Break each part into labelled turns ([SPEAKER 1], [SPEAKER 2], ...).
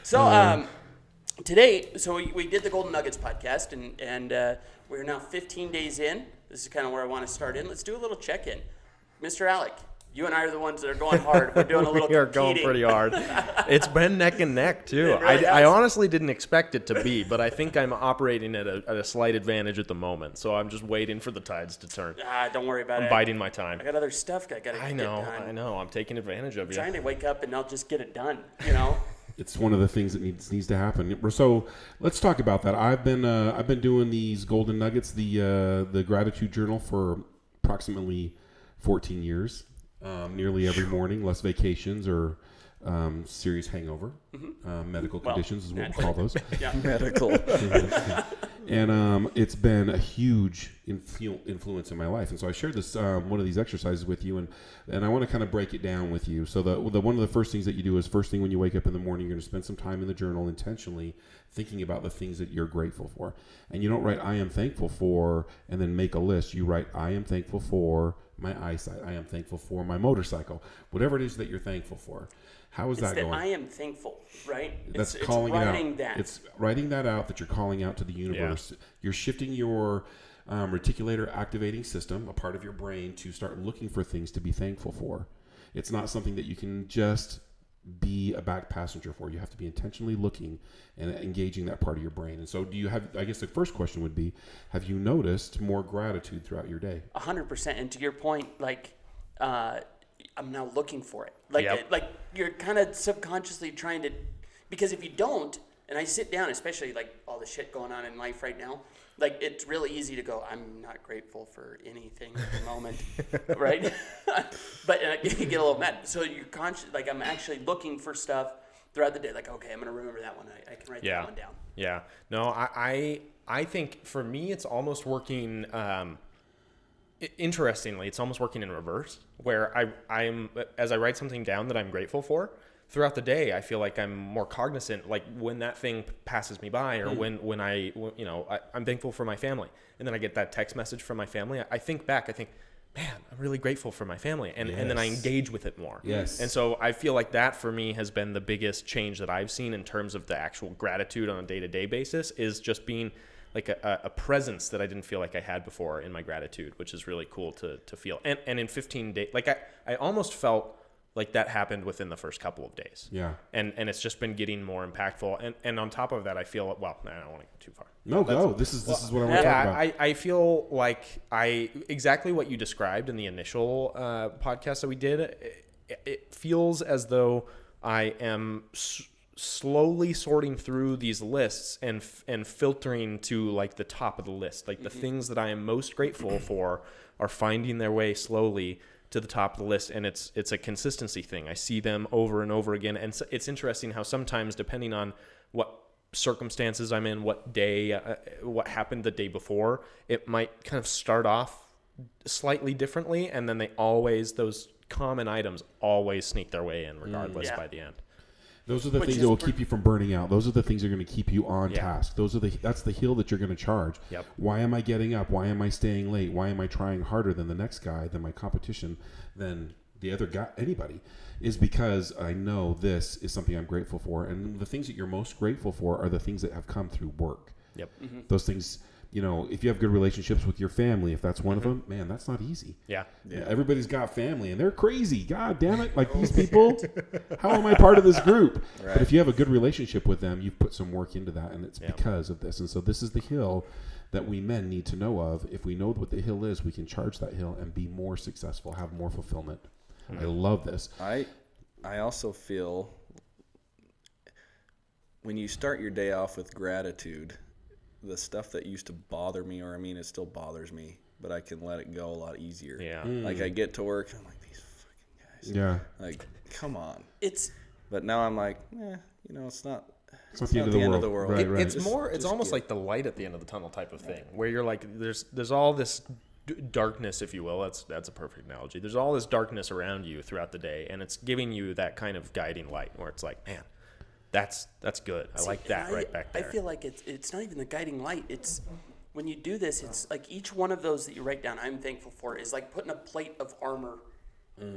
[SPEAKER 1] So today, we did the Golden Nuggets podcast, and we're now 15 days in. This is kind of where I want to start in. Let's do a little check-in. Mr. Alec, you and I are the ones that are going hard. We're doing a little
[SPEAKER 2] We are going pretty hard. It's been neck and neck, too.
[SPEAKER 1] Really
[SPEAKER 2] I honestly didn't expect it to be, but I think I'm operating at a slight advantage at the moment. So I'm just waiting for the tides to turn.
[SPEAKER 1] Don't worry about it.
[SPEAKER 2] I'm biding my time.
[SPEAKER 1] I got other stuff I got to get done.
[SPEAKER 2] I know. I'm taking advantage of you.
[SPEAKER 1] Trying to wake up and I'll just get it done, you know?
[SPEAKER 3] It's one of the things that needs to happen. So let's talk about that. I've been doing these Golden Nuggets, the gratitude journal, for approximately 14 years. Nearly every morning, less vacations or serious hangover, medical conditions is what we call those.
[SPEAKER 1] Yeah.
[SPEAKER 2] Medical.
[SPEAKER 3] And it's been a huge influence in my life. And so I shared this one of these exercises with you, and I want to kind of break it down with you. So the one of the first things that you do is, first thing when you wake up in the morning, you're going to spend some time in the journal intentionally thinking about the things that you're grateful for. And you don't write "I am thankful for" and then make a list. You write "I am thankful for my eyesight. I am thankful for my motorcycle." Whatever it is that you're thankful for. How is that going?
[SPEAKER 1] I am thankful, right?
[SPEAKER 3] That's
[SPEAKER 1] it's
[SPEAKER 3] calling
[SPEAKER 1] writing
[SPEAKER 3] it out.
[SPEAKER 1] That.
[SPEAKER 3] It's writing that out, that you're calling out to the universe. Yeah. You're shifting your reticulator activating system, a part of your brain, to start looking for things to be thankful for. It's not something that you can just be a back passenger for. You have to be intentionally looking and engaging that part of your brain. And so do you have, I guess the first question would be, have you noticed more gratitude throughout your day?
[SPEAKER 1] 100%. And to your point, I'm now looking for it.
[SPEAKER 2] Yep.
[SPEAKER 1] Like you're kind of subconsciously trying to, because if you don't, and I sit down, especially like all the shit going on in life right now, like it's really easy to go, I'm not grateful for anything at the moment, right? But you get a little mad. So you're conscious, like I'm actually looking for stuff throughout the day. Like, okay, I'm going to remember that one. I can write that one down.
[SPEAKER 2] Yeah. No, I think for me, it's almost working, interestingly, it's almost working in reverse, where I'm as I write something down that I'm grateful for throughout the day, I feel like I'm more cognizant, like when that thing passes me by, or when I'm thankful for my family, and then I get that text message from my family. I think back, man, I'm really grateful for my family, and then I engage with it more.
[SPEAKER 3] Yes.
[SPEAKER 2] And so I feel like that for me has been the biggest change that I've seen in terms of the actual gratitude on a day-to-day basis, is just being like a presence that I didn't feel like I had before in my gratitude, which is really cool to feel. And in 15 days, like I almost felt like that happened within the first couple of days.
[SPEAKER 3] Yeah.
[SPEAKER 2] And it's just been getting more impactful. And on top of that, I feel, I don't want to go too far.
[SPEAKER 3] No, go. This is what I want to talk about.
[SPEAKER 2] I feel like exactly what you described in the initial podcast that we did, it feels as though I am slowly sorting through these lists and filtering to like the top of the list. Like the things that I am most grateful for are finding their way slowly to the top of the list, and it's a consistency thing. I see them over and over again, and it's interesting how sometimes, depending on what circumstances I'm in, what day, what happened the day before, it might kind of start off slightly differently, and then those common items always sneak their way in regardless by the end.
[SPEAKER 3] Those are the things that will keep you from burning out. Those are the things that are going to keep you on task. That's the hill that you're going to charge.
[SPEAKER 2] Yep.
[SPEAKER 3] Why am I getting up? Why am I staying late? Why am I trying harder than the next guy, than my competition, than the other guy, anybody? Is because I know this is something I'm grateful for. And the things that you're most grateful for are the things that have come through work.
[SPEAKER 2] Yep. Mm-hmm.
[SPEAKER 3] Those things, if you have good relationships with your family, if that's one of them, man, that's not easy.
[SPEAKER 2] Yeah.
[SPEAKER 3] Everybody's got family and they're crazy. God damn it. Like these people, how am I part of this group? Right. But if you have a good relationship with them, you've put some work into that, and it's because of this. And so this is the hill that we men need to know of. If we know what the hill is, we can charge that hill and be more successful, have more fulfillment. I love this.
[SPEAKER 4] I also feel when you start your day off with gratitude, the stuff that used to bother me, it still bothers me, but I can let it go a lot easier.
[SPEAKER 2] Yeah.
[SPEAKER 4] Like I get to work, I'm like, these fucking guys.
[SPEAKER 3] Yeah.
[SPEAKER 4] Like, come on.
[SPEAKER 1] But
[SPEAKER 4] now I'm like, it's not
[SPEAKER 3] the end of the world.
[SPEAKER 4] Right.
[SPEAKER 2] It's almost like the light at the end of the tunnel type of thing, where you're like, there's all this darkness, if you will. That's a perfect analogy. There's all this darkness around you throughout the day, and it's giving you that kind of guiding light where it's like, man, that's good. I like that right back there.
[SPEAKER 1] I feel like it's not even the guiding light. It's when you do this, it's like each one of those that you write down, I'm thankful for, is like putting a plate of armor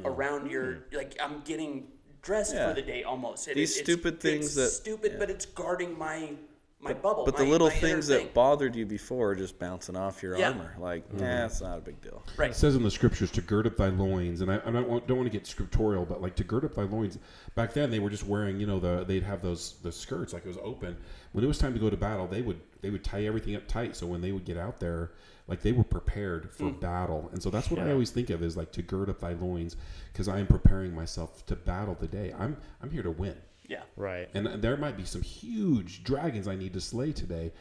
[SPEAKER 1] around your, like I'm getting dressed for the day almost.
[SPEAKER 4] These stupid things
[SPEAKER 1] it's stupid, but it's guarding my bubble.
[SPEAKER 4] But the little things that bothered you before are just bouncing off your armor. Like, it's not a big deal.
[SPEAKER 1] Right.
[SPEAKER 3] It says in the scriptures to gird up thy loins, and I don't want to get scriptorial, but like to gird up thy loins. Back then, they were just wearing, they'd have the skirts, like it was open. When it was time to go to battle, they would tie everything up tight, so when they would get out there, like they were prepared for battle. And so that's what I always think of is like to gird up thy loins, because I am preparing myself to battle the day. I'm here to win.
[SPEAKER 1] Yeah.
[SPEAKER 2] Right.
[SPEAKER 3] And there might be some huge dragons I need to slay today.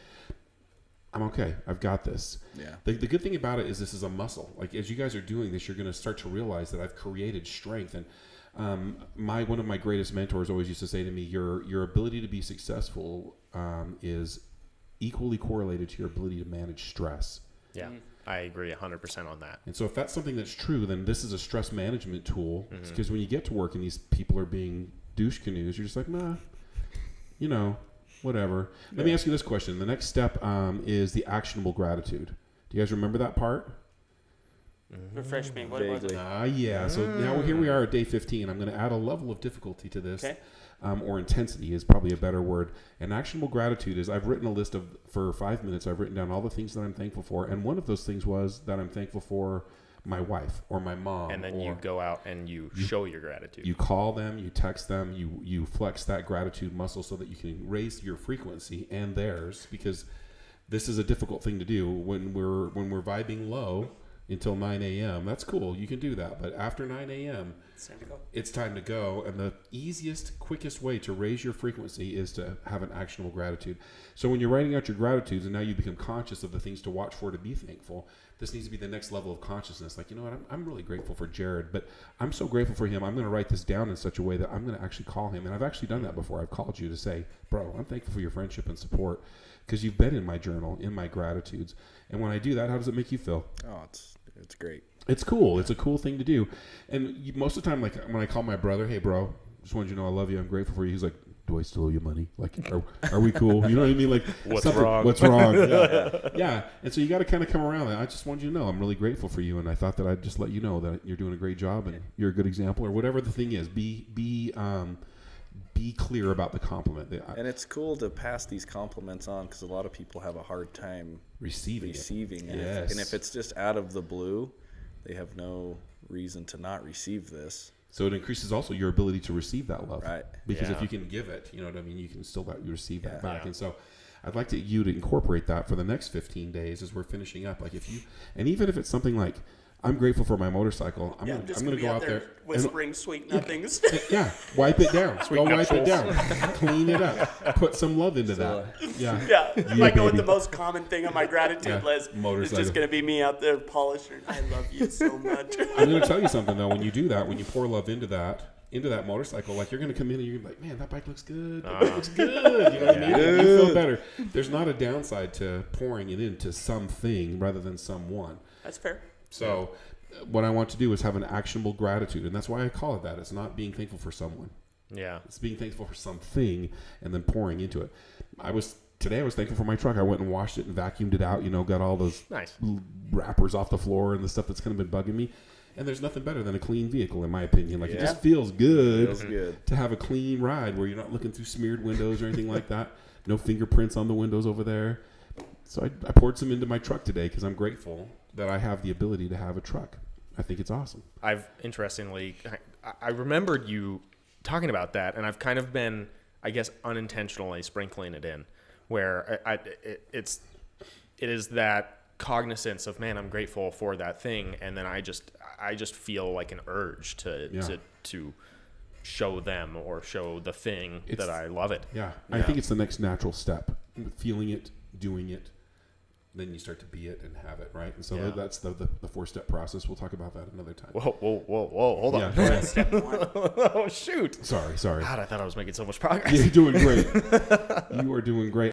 [SPEAKER 3] I'm okay. I've got this.
[SPEAKER 4] Yeah.
[SPEAKER 3] The good thing about it is this is a muscle. Like as you guys are doing this, you're going to start to realize that I've created strength. And one of my greatest mentors always used to say to me, your ability to be successful is equally correlated to your ability to manage stress.
[SPEAKER 2] Yeah. I agree 100% on that.
[SPEAKER 3] And so if that's something that's true, then this is a stress management tool. Because when you get to work and these people are being douche canoes, you're just like, nah, whatever. Let me ask you this question. The next step is the actionable gratitude. Do you guys remember that part?
[SPEAKER 1] Refresh me. What was it?
[SPEAKER 3] Yeah. So now here we are at day 15. I'm going to add a level of difficulty to this.
[SPEAKER 1] Okay.
[SPEAKER 3] Or intensity is probably a better word. And actionable gratitude is I've written a list for 5 minutes, I've written down all the things that I'm thankful for. And one of those things was that I'm thankful for my wife or my mom.
[SPEAKER 2] And then you go out and you show your gratitude.
[SPEAKER 3] You call them, you text them, you flex that gratitude muscle so that you can raise your frequency and theirs, because this is a difficult thing to do when we're vibing low until 9 a.m. That's cool. You can do that. But after 9 a.m., it's time to go. And the easiest, quickest way to raise your frequency is to have an actionable gratitude. So when you're writing out your gratitudes and now you become conscious of the things to watch for, to be thankful, this needs to be the next level of consciousness. Like, you know what, I'm really grateful for Jared, but I'm so grateful for him. I'm going to write this down in such a way that I'm going to actually call him. And I've actually done that before. I've called you to say, bro, I'm thankful for your friendship and support because you've been in my journal, in my gratitudes. And when I do that, how does it make you feel?
[SPEAKER 4] Oh, it's great.
[SPEAKER 3] It's cool. It's a cool thing to do. And most of the time, like when I call my brother, hey, bro, just wanted you to know I love you. I'm grateful for you. He's like, do I still owe you money? Like, are we cool? You know what I mean? Like,
[SPEAKER 2] what's wrong?
[SPEAKER 3] What's wrong? Yeah. And so you got to kind of come around. I just wanted you to know I'm really grateful for you. And I thought that I'd just let you know that you're doing a great job and you're a good example, or whatever the thing is. Be clear about the compliment.
[SPEAKER 4] And it's cool to pass these compliments on because a lot of people have a hard time receiving it.
[SPEAKER 3] Yes.
[SPEAKER 4] And if it's just out of the blue, they have no reason to not receive this.
[SPEAKER 3] So it increases also your ability to receive that love.
[SPEAKER 4] Right.
[SPEAKER 3] Because if you can give it, you know what I mean, you can still receive that back.
[SPEAKER 2] Yeah.
[SPEAKER 3] And so I'd like you to incorporate that for the next 15 days as we're finishing up. Like and even if it's something like, I'm grateful for my motorcycle. I'm going to go out there
[SPEAKER 1] whispering sweet nothings.
[SPEAKER 3] Yeah, wipe it down. Go wipe it down. Clean it up. Put some love into that. Yeah.
[SPEAKER 1] If I go with the most common thing on my gratitude list,
[SPEAKER 3] motorcycle.
[SPEAKER 1] It's just going to be me out there polishing. I love you so much.
[SPEAKER 3] I'm going to tell you something though. When you do that, when you pour love into that motorcycle, like you're going to come in and you're going to be like, man, that bike looks good. That bike looks good. You know what I mean? You feel better. There's not a downside to pouring it into something rather than someone.
[SPEAKER 1] That's fair.
[SPEAKER 3] So what I want to do is have an actionable gratitude, and that's why I call it that. It's not being thankful for someone.
[SPEAKER 2] Yeah.
[SPEAKER 3] It's being thankful for something and then pouring into it. Today I was thankful for my truck. I went and washed it and vacuumed it out, got all those wrappers off the floor and the stuff that's kind of been bugging me. And there's nothing better than a clean vehicle, in my opinion. Like, it just feels good to have a clean ride where you're not looking through smeared windows or anything like that. No fingerprints on the windows over there. So I poured some into my truck today because I'm grateful that I have the ability to have a truck. I think it's awesome.
[SPEAKER 2] Interestingly, I remembered you talking about that, and I've kind of been, I guess, unintentionally sprinkling it in, where it is that cognizance of, man, I'm grateful for that thing, and then I just feel like an urge to show them or show the thing that I love it.
[SPEAKER 3] Yeah, I think it's the next natural step. Feeling it, doing it, then you start to be it and have it, right? And so that's the 4-step process. We'll talk about that another time.
[SPEAKER 2] Whoa, hold on. Oh, shoot.
[SPEAKER 3] Sorry.
[SPEAKER 2] God, I thought I was making so much progress.
[SPEAKER 3] You're doing great. You are doing great.